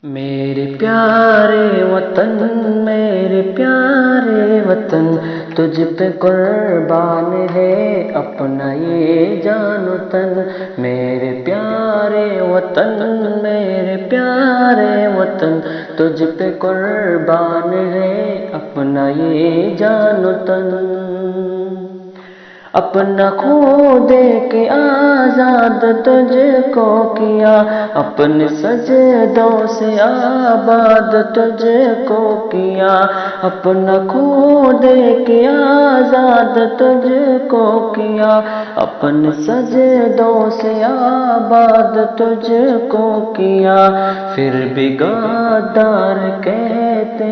میرے پیارے وطن، میرے پیارے وطن، تجھ پہ قربان ہے اپنا یہ جان و تن۔ میرے پیارے وطن، میرے پیارے وطن، تجھ پہ قربان ہے اپنا یہ جان و تن۔ اپنا خون دے کے آزاد تجھ کو کیا، اپنے سجدوں سے آباد تجھ کو کیا۔ اپنا خون دے کے آزاد تجھ کو کیا، اپنے سجدوں سے آباد تجھ کو کیا۔ پھر بھی غدار کہتے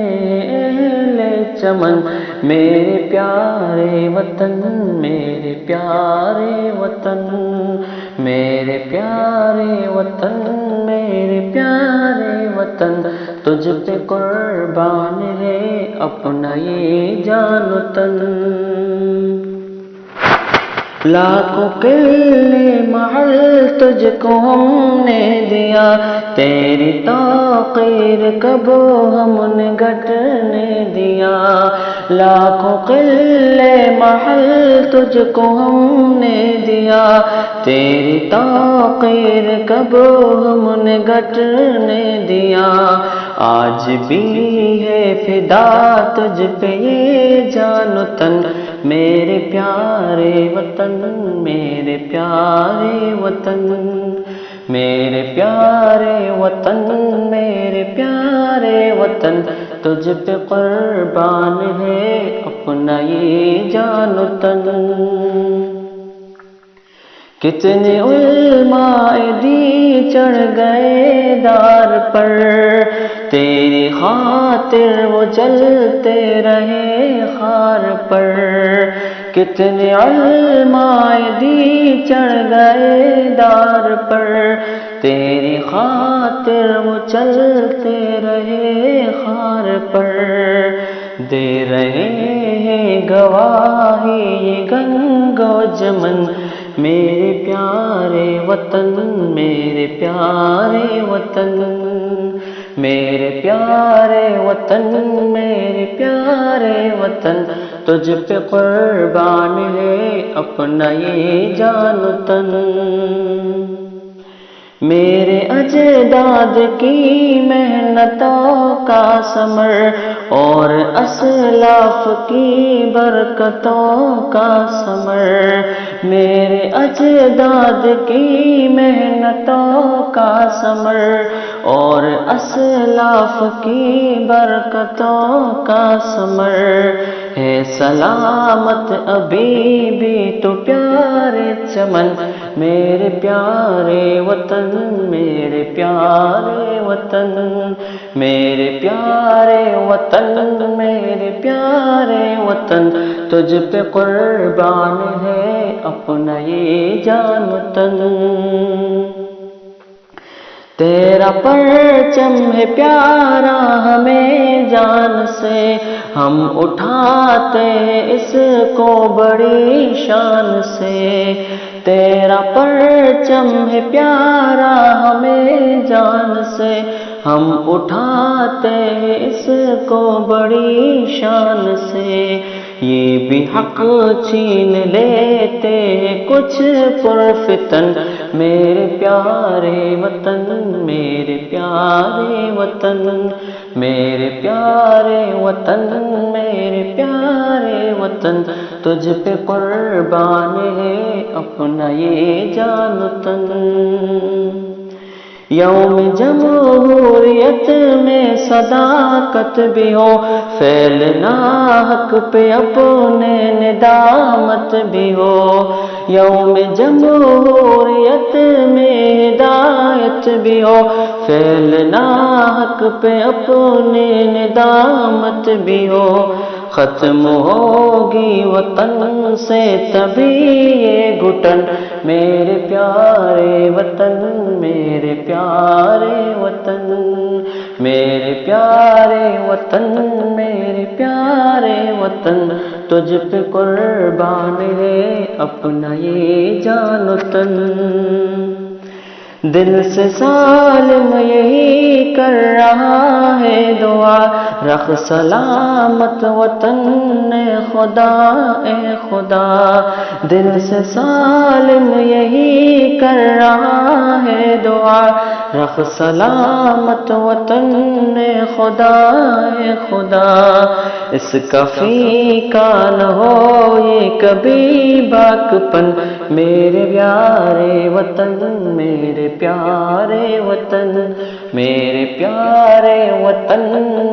اہل چمن، میرے پیارے وطن، میرے پیارے وطن، میرے پیارے وطن، میرے پیارے وطن، تجھ پہ قربان ہے اپنا یہ جان و تن۔ لاکھوں قلعے محل تجھ کو ہم نے دیا، تیری توقیر کب ہم نے گھٹنے دیا۔ لاکھوں قلعے محل تجھ کو ہم نے دیا، تیری توقیر کب ہم نے گھٹنے دیا۔ آج بھی ہے فدا تجھ پہ یہ جان و تن، میرے پیارے وطن، میرے پیارے وطن، میرے پیارے وطن، میرے پیارے وطن، تجھ پہ قربان ہے اپنا یہ جان و تن۔ کتنے علماء دی چڑھ گئے دار پر، تیری خاطر وہ جلتے رہے خار پر۔ کتنے علماء دی چڑھ گئے دار پر، تیری خاطر وہ چلتے رہے خار پر۔ دے رہے ہیں گواہی یہ گنگ و جمن، میرے پیارے وطن، میرے پیارے وطن، میرے پیارے وطن، میرے پیارے وطن، تجھ پہ قربان ہے اپنا یہ جان و تن۔ میرے اجداد کی محنتوں کا ثمر اور اسلاف کی برکتوں کا ثمر، میرے اجداد کی محنتوں کا ثمر اور اسلاف کی برکتوں کا ثمر ہے۔ سلامت ابھی بھی تو پیارے چمن، میرے پیارے وطن، میرے پیارے وطن، میرے پیارے وطن، میرے پیارے وطن، تجھ پہ قربان ہے اپنا یہ جان و تن۔ تیرا پرچم ہے پیارا ہمیں جان سے، ہم اٹھاتے اس کو بڑی شان سے۔ تیرا پرچم ہے پیارا ہمیں جان سے، ہم اٹھاتے اس کو بڑی شان سے۔ یہ بھی حق چھین لیتے کچھ پرفتن، میرے پیارے وطن، میرے پیارے وطن، میرے پیارے وطن، میرے پیارے وطن، تجھ پہ قربان ہے اپنا یہ جان و تن۔ یوم جمہوریت میں صداقت بھی ہو، پھیلنا حق پہ اپنے ندامت بھی ہو۔ یوم جمہوریت میں ہدایت بھی ہو، پھیلنا حق پہ اپنے ندامت بھی ہو۔ ختم ہوگی وطن سے تبھی یہ گھٹن، میرے پیارے وطن، میرے پیارے وطن، میرے پیارے وطن، میرے پیارے وطن، تجھ پہ قربان ہے اپنا یہ جان و تن۔ دل سے ظالم یہی کر رہا ہے دعا، رکھ سلامت وطن اے خدا اے خدا، دل سے ظالم یہی کر رہا ہے دعا، رکھ سلامت وطن اے خدا اے خدا، اس کا فیکا نہ ہو یہ کبھی باک پن، میرے پیارے وطن میرے پیارے وطن، میرے پیارے وطن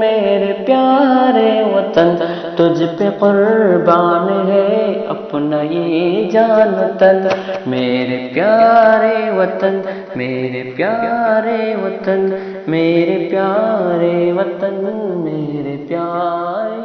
میرے پیارے وطن، تجھ پہ قربان ہے اپنا یہ جان تن، میرے پیارے وطن میرے پیارے وطن، میرے پیارے وطن میرے پیارے